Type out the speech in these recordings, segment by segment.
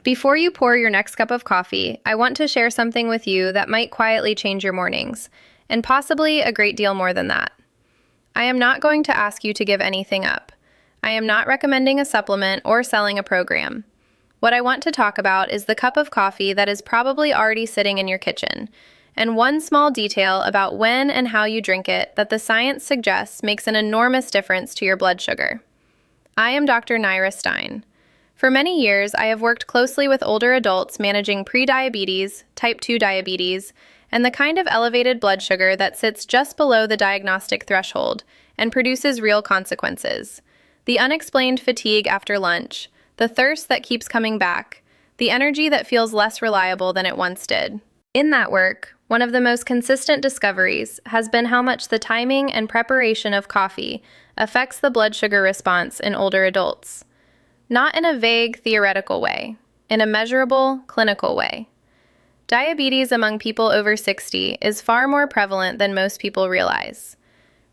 Before you pour your next cup of coffee, I want to share something with you that might quietly change your mornings, and possibly a great deal more than that. I am not going to ask you to give anything up. I am not recommending a supplement or selling a program. What I want to talk about is the cup of coffee that is probably already sitting in your kitchen, and one small detail about when and how you drink it that the science suggests makes an enormous difference to your blood sugar. I am Dr. Naira Stein. For many years, I have worked closely with older adults managing prediabetes, type 2 diabetes, and the kind of elevated blood sugar that sits just below the diagnostic threshold and produces real consequences. The unexplained fatigue after lunch, the thirst that keeps coming back, the energy that feels less reliable than it once did. In that work, one of the most consistent discoveries has been how much the timing and preparation of coffee affects the blood sugar response in older adults. Not in a vague, theoretical way, in a measurable, clinical way. Diabetes among people over 60 is far more prevalent than most people realize.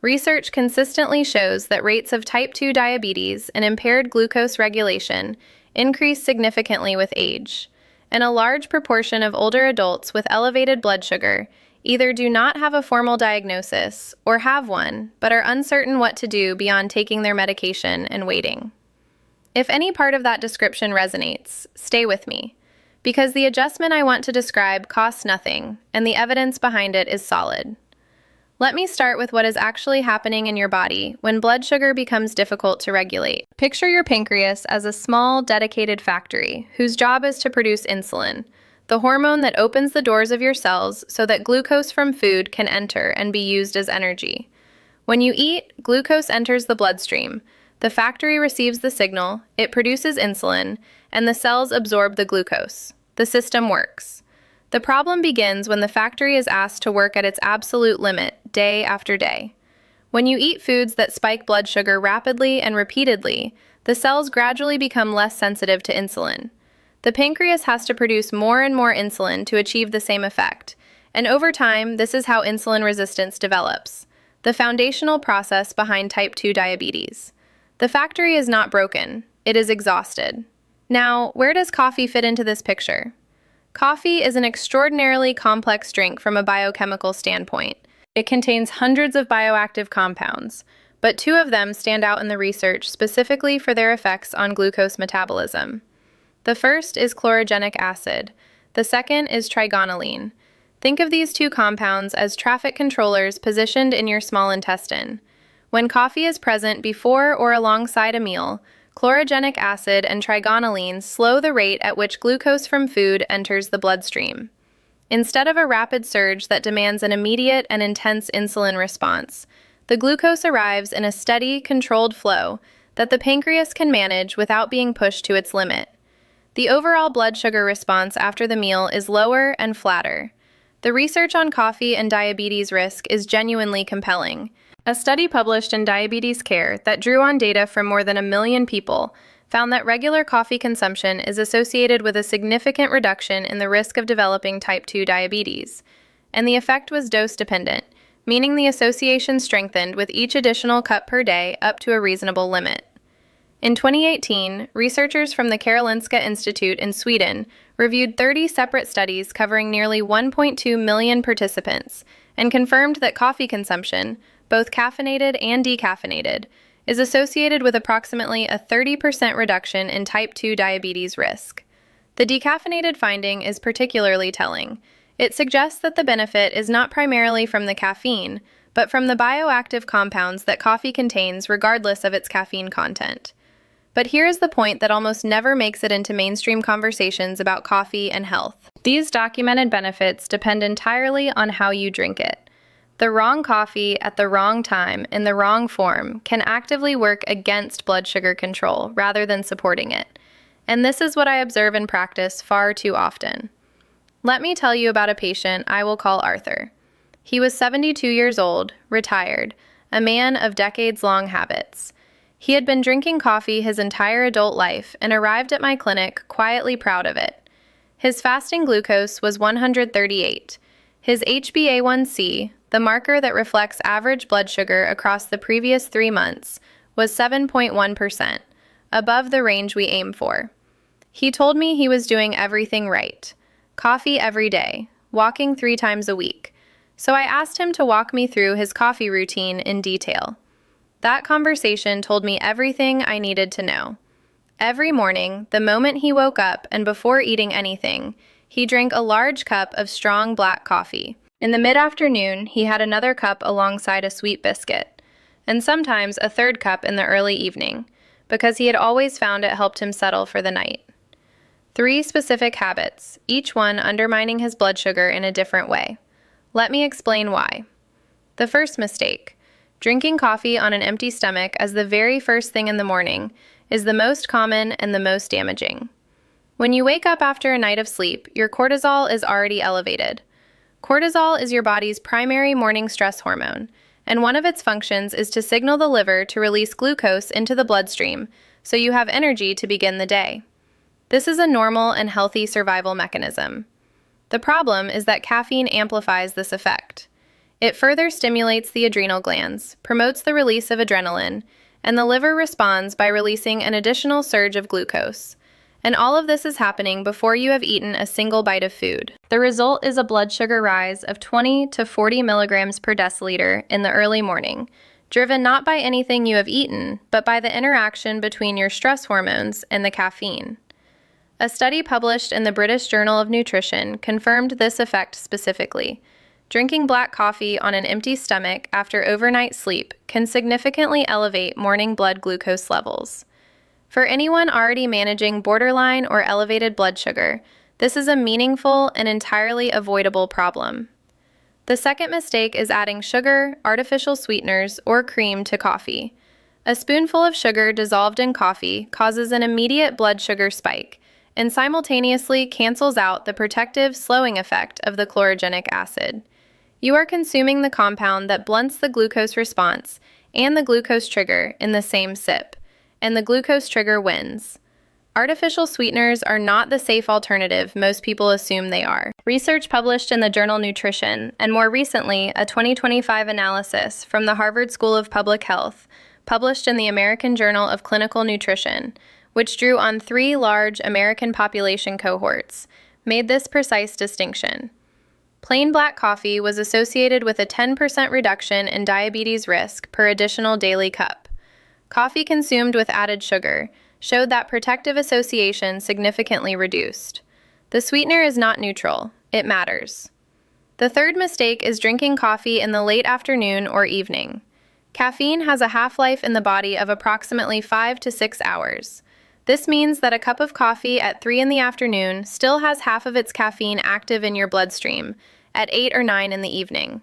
Research consistently shows that rates of type 2 diabetes and impaired glucose regulation increase significantly with age, and a large proportion of older adults with elevated blood sugar either do not have a formal diagnosis or have one, but are uncertain what to do beyond taking their medication and waiting. If any part of that description resonates, stay with me, because the adjustment I want to describe costs nothing, and the evidence behind it is solid. Let me start with what is actually happening in your body when blood sugar becomes difficult to regulate. Picture your pancreas as a small, dedicated factory whose job is to produce insulin, the hormone that opens the doors of your cells so that glucose from food can enter and be used as energy. When you eat, glucose enters the bloodstream. The factory receives the signal, it produces insulin, and the cells absorb the glucose. The system works. The problem begins when the factory is asked to work at its absolute limit, day after day. When you eat foods that spike blood sugar rapidly and repeatedly, the cells gradually become less sensitive to insulin. The pancreas has to produce more and more insulin to achieve the same effect, and over time, this is how insulin resistance develops, the foundational process behind type 2 diabetes. The factory is not broken, it is exhausted. Now, where does coffee fit into this picture? Coffee is an extraordinarily complex drink from a biochemical standpoint. It contains hundreds of bioactive compounds, but two of them stand out in the research specifically for their effects on glucose metabolism. The first is chlorogenic acid. The second is trigonylene. Think of these two compounds as traffic controllers positioned in your small intestine. When coffee is present before or alongside a meal, chlorogenic acid and trigonylene slow the rate at which glucose from food enters the bloodstream. Instead of a rapid surge that demands an immediate and intense insulin response, the glucose arrives in a steady, controlled flow that the pancreas can manage without being pushed to its limit. The overall blood sugar response after the meal is lower and flatter. The research on coffee and diabetes risk is genuinely compelling. A study published in Diabetes Care that drew on data from more than 1 million people found that regular coffee consumption is associated with a significant reduction in the risk of developing type 2 diabetes, and the effect was dose-dependent, meaning the association strengthened with each additional cup per day up to a reasonable limit. In 2018, researchers from the Karolinska Institute in Sweden reviewed 30 separate studies covering nearly 1.2 million participants and confirmed that coffee consumption, both caffeinated and decaffeinated, is associated with approximately a 30% reduction in type 2 diabetes risk. The decaffeinated finding is particularly telling. It suggests that the benefit is not primarily from the caffeine, but from the bioactive compounds that coffee contains regardless of its caffeine content. But here is the point that almost never makes it into mainstream conversations about coffee and health. These documented benefits depend entirely on how you drink it. The wrong coffee at the wrong time in the wrong form can actively work against blood sugar control rather than supporting it. And this is what I observe in practice far too often. Let me tell you about a patient I will call Arthur. He was 72 years old, retired, a man of decades-long habits. He had been drinking coffee his entire adult life and arrived at my clinic quietly proud of it. His fasting glucose was 138. His HbA1c, the marker that reflects average blood sugar across the previous 3 months, was 7.1%, above the range we aim for. He told me he was doing everything right. Coffee every day, walking 3 times a week. So I asked him to walk me through his coffee routine in detail. That conversation told me everything I needed to know. Every morning, the moment he woke up and before eating anything, he drank a large cup of strong black coffee. In the mid-afternoon, he had another cup alongside a sweet biscuit, and sometimes a third cup in the early evening, because he had always found it helped him settle for the night. 3 specific habits, each one undermining his blood sugar in a different way. Let me explain why. The first mistake, drinking coffee on an empty stomach as the very first thing in the morning, is the most common and the most damaging. When you wake up after a night of sleep, your cortisol is already elevated. Cortisol is your body's primary morning stress hormone, and one of its functions is to signal the liver to release glucose into the bloodstream so you have energy to begin the day. This is a normal and healthy survival mechanism. The problem is that caffeine amplifies this effect. It further stimulates the adrenal glands, promotes the release of adrenaline, and the liver responds by releasing an additional surge of glucose. And all of this is happening before you have eaten a single bite of food. The result is a blood sugar rise of 20 to 40 milligrams per deciliter in the early morning, driven not by anything you have eaten, but by the interaction between your stress hormones and the caffeine. A study published in the British Journal of Nutrition confirmed this effect specifically. Drinking black coffee on an empty stomach after overnight sleep can significantly elevate morning blood glucose levels. For anyone already managing borderline or elevated blood sugar, this is a meaningful and entirely avoidable problem. The second mistake is adding sugar, artificial sweeteners, or cream to coffee. A spoonful of sugar dissolved in coffee causes an immediate blood sugar spike and simultaneously cancels out the protective slowing effect of the chlorogenic acid. You are consuming the compound that blunts the glucose response and the glucose trigger in the same sip, and the glucose trigger wins. Artificial sweeteners are not the safe alternative most people assume they are. Research published in the journal Nutrition, and more recently, a 2025 analysis from the Harvard School of Public Health, published in the American Journal of Clinical Nutrition, which drew on 3 large American population cohorts, made this precise distinction. Plain black coffee was associated with a 10% reduction in diabetes risk per additional daily cup. Coffee consumed with added sugar showed that protective association significantly reduced. The sweetener is not neutral, it matters. The third mistake is drinking coffee in the late afternoon or evening. Caffeine has a half-life in the body of approximately 5 to 6 hours. This means that a cup of coffee at 3 in the afternoon still has half of its caffeine active in your bloodstream at 8 or 9 in the evening.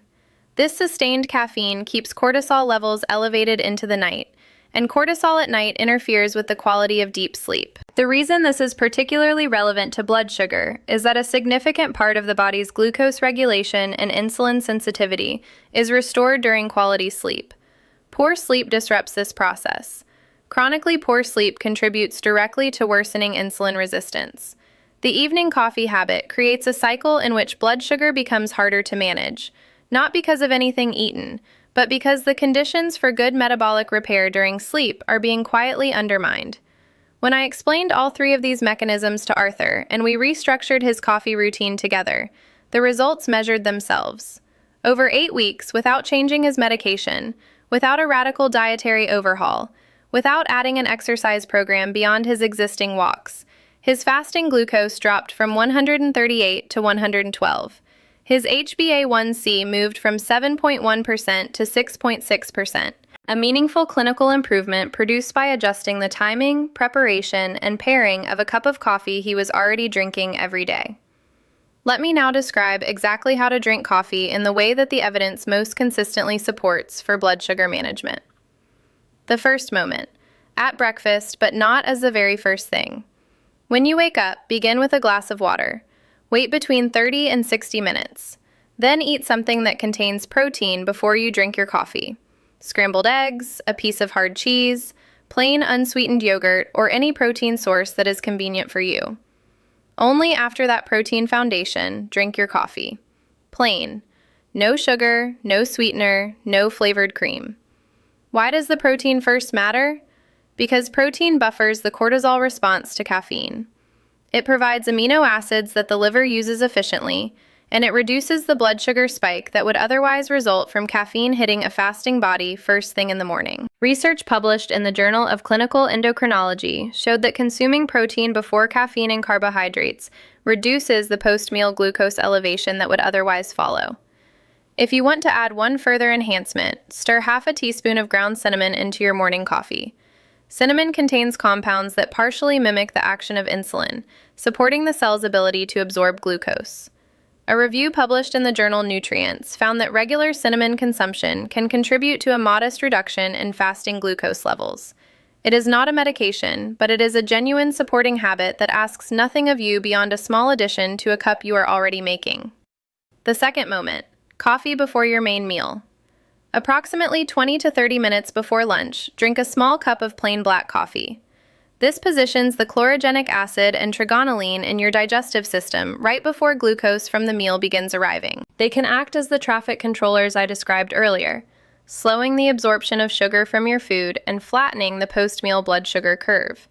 This sustained caffeine keeps cortisol levels elevated into the night, and cortisol at night interferes with the quality of deep sleep. The reason this is particularly relevant to blood sugar is that a significant part of the body's glucose regulation and insulin sensitivity is restored during quality sleep. Poor sleep disrupts this process. Chronically poor sleep contributes directly to worsening insulin resistance. The evening coffee habit creates a cycle in which blood sugar becomes harder to manage, not because of anything eaten, but because the conditions for good metabolic repair during sleep are being quietly undermined. When I explained all 3 of these mechanisms to Arthur and we restructured his coffee routine together, the results measured themselves. Over 8 weeks, without changing his medication, without a radical dietary overhaul, without adding an exercise program beyond his existing walks, his fasting glucose dropped from 138 to 112. His HbA1c moved from 7.1% to 6.6%, a meaningful clinical improvement produced by adjusting the timing, preparation, and pairing of a cup of coffee he was already drinking every day. Let me now describe exactly how to drink coffee in the way that the evidence most consistently supports for blood sugar management. The first moment, at breakfast, but not as the very first thing. When you wake up, begin with a glass of water. Wait between 30 and 60 minutes. Then eat something that contains protein before you drink your coffee. Scrambled eggs, a piece of hard cheese, plain unsweetened yogurt, or any protein source that is convenient for you. Only after that protein foundation, drink your coffee. Plain. No sugar, no sweetener, no flavored cream. Why does the protein first matter? Because protein buffers the cortisol response to caffeine. It provides amino acids that the liver uses efficiently, and it reduces the blood sugar spike that would otherwise result from caffeine hitting a fasting body first thing in the morning. Research published in the Journal of Clinical Endocrinology showed that consuming protein before caffeine and carbohydrates reduces the post-meal glucose elevation that would otherwise follow. If you want to add one further enhancement, stir half a teaspoon of ground cinnamon into your morning coffee. Cinnamon contains compounds that partially mimic the action of insulin, supporting the cell's ability to absorb glucose. A review published in the journal Nutrients found that regular cinnamon consumption can contribute to a modest reduction in fasting glucose levels. It is not a medication, but it is a genuine supporting habit that asks nothing of you beyond a small addition to a cup you are already making. The second moment, coffee before your main meal. Approximately 20 to 30 minutes before lunch, drink a small cup of plain black coffee. This positions the chlorogenic acid and trigonylene in your digestive system right before glucose from the meal begins arriving. They can act as the traffic controllers I described earlier, slowing the absorption of sugar from your food and flattening the post-meal blood sugar curve.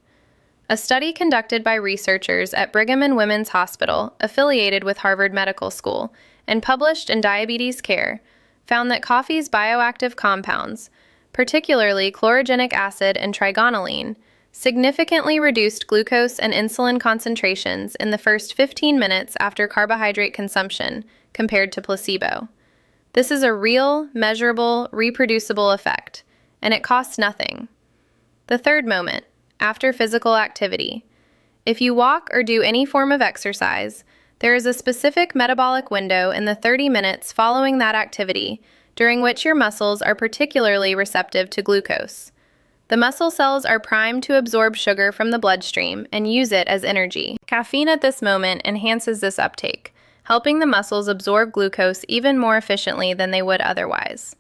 A study conducted by researchers at Brigham and Women's Hospital, affiliated with Harvard Medical School, and published in Diabetes Care, found that coffee's bioactive compounds, particularly chlorogenic acid and trigonylene, significantly reduced glucose and insulin concentrations in the first 15 minutes after carbohydrate consumption compared to placebo. This is a real, measurable, reproducible effect, and it costs nothing. The third moment, after physical activity. If you walk or do any form of exercise, there is a specific metabolic window in the 30 minutes following that activity, during which your muscles are particularly receptive to glucose. The muscle cells are primed to absorb sugar from the bloodstream and use it as energy. Caffeine at this moment enhances this uptake, helping the muscles absorb glucose even more efficiently than they would otherwise.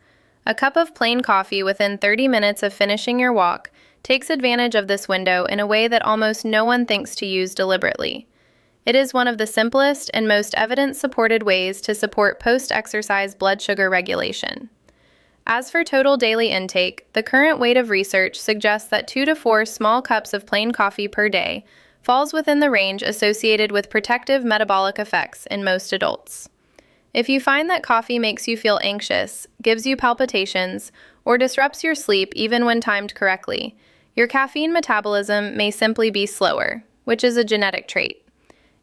A cup of plain coffee within 30 minutes of finishing your walk takes advantage of this window in a way that almost no one thinks to use deliberately. It is one of the simplest and most evidence-supported ways to support post-exercise blood sugar regulation. As for total daily intake, the current weight of research suggests that 2 to 4 small cups of plain coffee per day falls within the range associated with protective metabolic effects in most adults. If you find that coffee makes you feel anxious, gives you palpitations, or disrupts your sleep even when timed correctly, your caffeine metabolism may simply be slower, which is a genetic trait.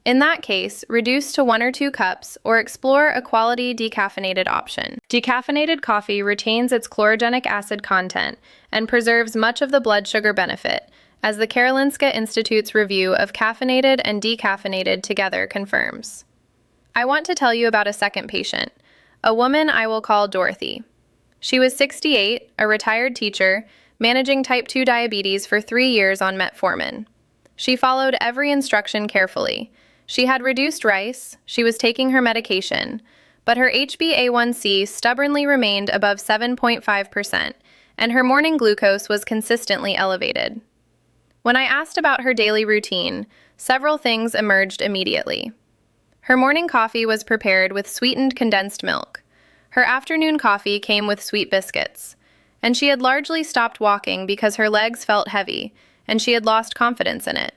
In that case, reduce to 1 or 2 cups or explore a quality decaffeinated option. Decaffeinated coffee retains its chlorogenic acid content and preserves much of the blood sugar benefit, as the Karolinska Institute's review of caffeinated and decaffeinated together confirms. I want to tell you about a second patient, a woman I will call Dorothy. She was 68, a retired teacher, managing type 2 diabetes for 3 years on metformin. She followed every instruction carefully. She had reduced rice, she was taking her medication, but her HbA1c stubbornly remained above 7.5%, and her morning glucose was consistently elevated. When I asked about her daily routine, several things emerged immediately. Her morning coffee was prepared with sweetened condensed milk. Her afternoon coffee came with sweet biscuits, and she had largely stopped walking because her legs felt heavy, and she had lost confidence in it.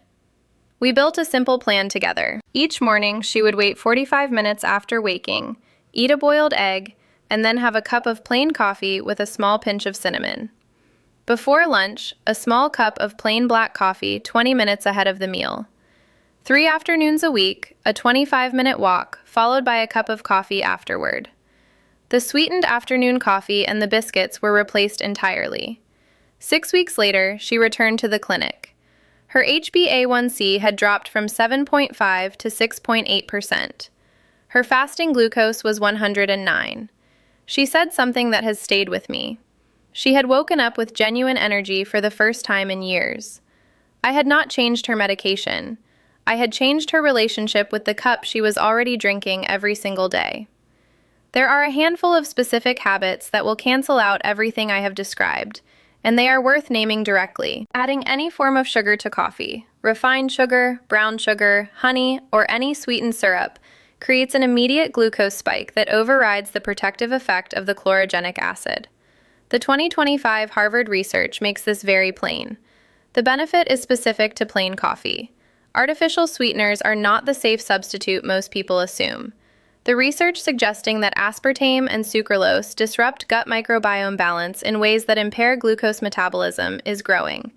We built a simple plan together. Each morning, she would wait 45 minutes after waking, eat a boiled egg, and then have a cup of plain coffee with a small pinch of cinnamon. Before lunch, a small cup of plain black coffee 20 minutes ahead of the meal. 3 afternoons a week, a 25-minute walk, followed by a cup of coffee afterward. The sweetened afternoon coffee and the biscuits were replaced entirely. 6 weeks later, she returned to the clinic. Her HbA1c had dropped from 7.5 to 6.8%. Her fasting glucose was 109. She said something that has stayed with me. She had woken up with genuine energy for the first time in years. I had not changed her medication. I had changed her relationship with the cup she was already drinking every single day. There are a handful of specific habits that will cancel out everything I have described, and they are worth naming directly. Adding any form of sugar to coffee, refined sugar, brown sugar, honey, or any sweetened syrup, creates an immediate glucose spike that overrides the protective effect of the chlorogenic acid. The 2025 Harvard research makes this very plain. The benefit is specific to plain coffee. Artificial sweeteners are not the safe substitute most people assume. The research suggesting that aspartame and sucralose disrupt gut microbiome balance in ways that impair glucose metabolism is growing.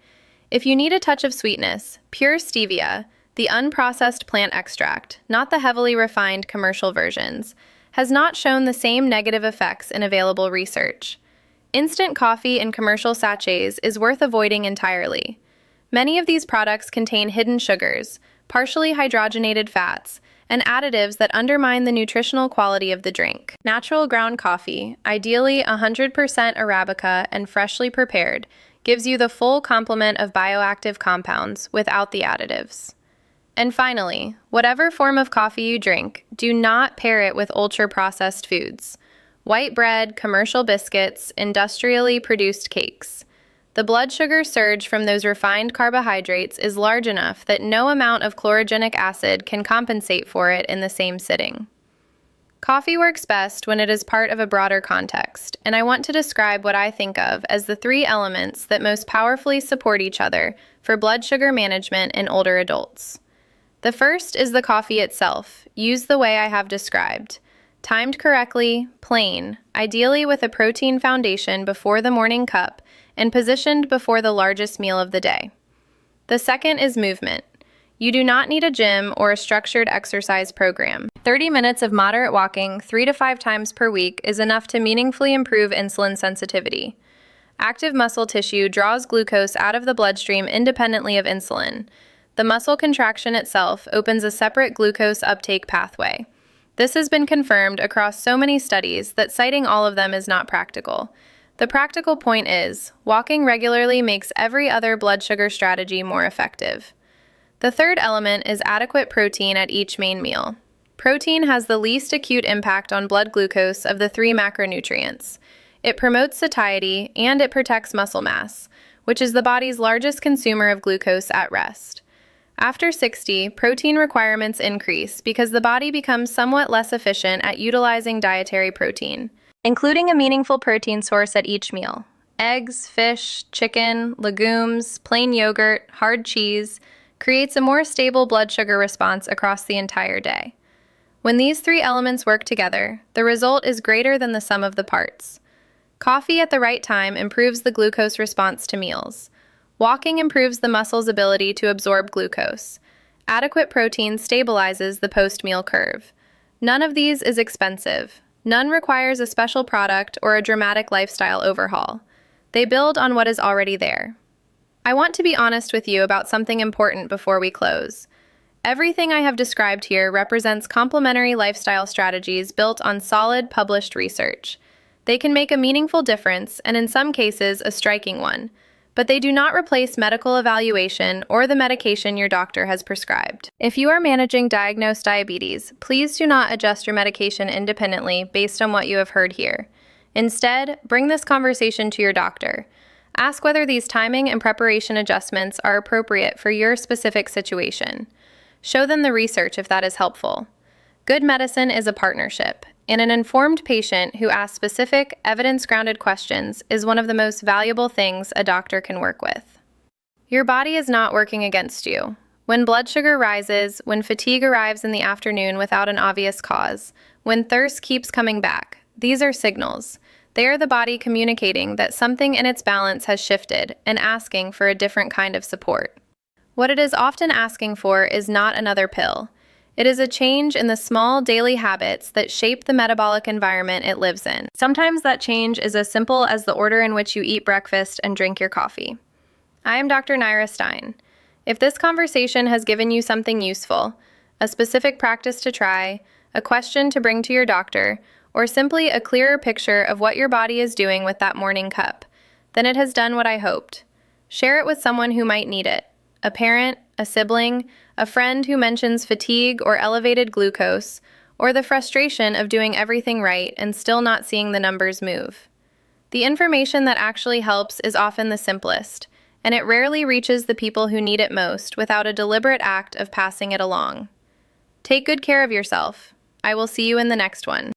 If you need a touch of sweetness, pure stevia, the unprocessed plant extract, not the heavily refined commercial versions, has not shown the same negative effects in available research. Instant coffee in commercial sachets is worth avoiding entirely. Many of these products contain hidden sugars, partially hydrogenated fats, and additives that undermine the nutritional quality of the drink. Natural ground coffee, ideally 100% Arabica and freshly prepared, gives you the full complement of bioactive compounds without the additives. And finally, whatever form of coffee you drink, do not pair it with ultra-processed foods. White bread, commercial biscuits, industrially produced cakes. The blood sugar surge from those refined carbohydrates is large enough that no amount of chlorogenic acid can compensate for it in the same sitting. Coffee works best when it is part of a broader context, and I want to describe what I think of as the three elements that most powerfully support each other for blood sugar management in older adults. The first is the coffee itself, used the way I have described. Timed correctly, plain, ideally with a protein foundation before the morning cup, and positioned before the largest meal of the day. The second is movement. You do not need a gym or a structured exercise program. 30 minutes of moderate walking 3 to 5 times per week is enough to meaningfully improve insulin sensitivity. Active muscle tissue draws glucose out of the bloodstream independently of insulin. The muscle contraction itself opens a separate glucose uptake pathway. This has been confirmed across so many studies that citing all of them is not practical. The practical point is, walking regularly makes every other blood sugar strategy more effective. The third element is adequate protein at each main meal. Protein has the least acute impact on blood glucose of the 3 macronutrients. It promotes satiety and it protects muscle mass, which is the body's largest consumer of glucose at rest. After 60, protein requirements increase because the body becomes somewhat less efficient at utilizing dietary protein. Including a meaningful protein source at each meal. Eggs, fish, chicken, legumes, plain yogurt, hard cheese creates a more stable blood sugar response across the entire day. When these 3 elements work together, the result is greater than the sum of the parts. Coffee at the right time improves the glucose response to meals. Walking improves the muscle's ability to absorb glucose. Adequate protein stabilizes the post-meal curve. None of these is expensive. None requires a special product or a dramatic lifestyle overhaul. They build on what is already there. I want to be honest with you about something important before we close. Everything I have described here represents complementary lifestyle strategies built on solid, published research. They can make a meaningful difference, and in some cases, a striking one, but they do not replace medical evaluation or the medication your doctor has prescribed. If you are managing diagnosed diabetes, please do not adjust your medication independently based on what you have heard here. Instead, bring this conversation to your doctor. Ask whether these timing and preparation adjustments are appropriate for your specific situation. Show them the research if that is helpful. Good medicine is a partnership, and an informed patient who asks specific, evidence-grounded questions is one of the most valuable things a doctor can work with. Your body is not working against you. When blood sugar rises, when fatigue arrives in the afternoon without an obvious cause, when thirst keeps coming back, these are signals. They are the body communicating that something in its balance has shifted and asking for a different kind of support. What it is often asking for is not another pill. It is a change in the small daily habits that shape the metabolic environment it lives in. Sometimes that change is as simple as the order in which you eat breakfast and drink your coffee. I am Dr. Naira Stein. If this conversation has given you something useful, a specific practice to try, a question to bring to your doctor, or simply a clearer picture of what your body is doing with that morning cup, then it has done what I hoped. Share it with someone who might need it. A parent, a sibling, a friend who mentions fatigue or elevated glucose, or the frustration of doing everything right and still not seeing the numbers move. The information that actually helps is often the simplest, and it rarely reaches the people who need it most without a deliberate act of passing it along. Take good care of yourself. I will see you in the next one.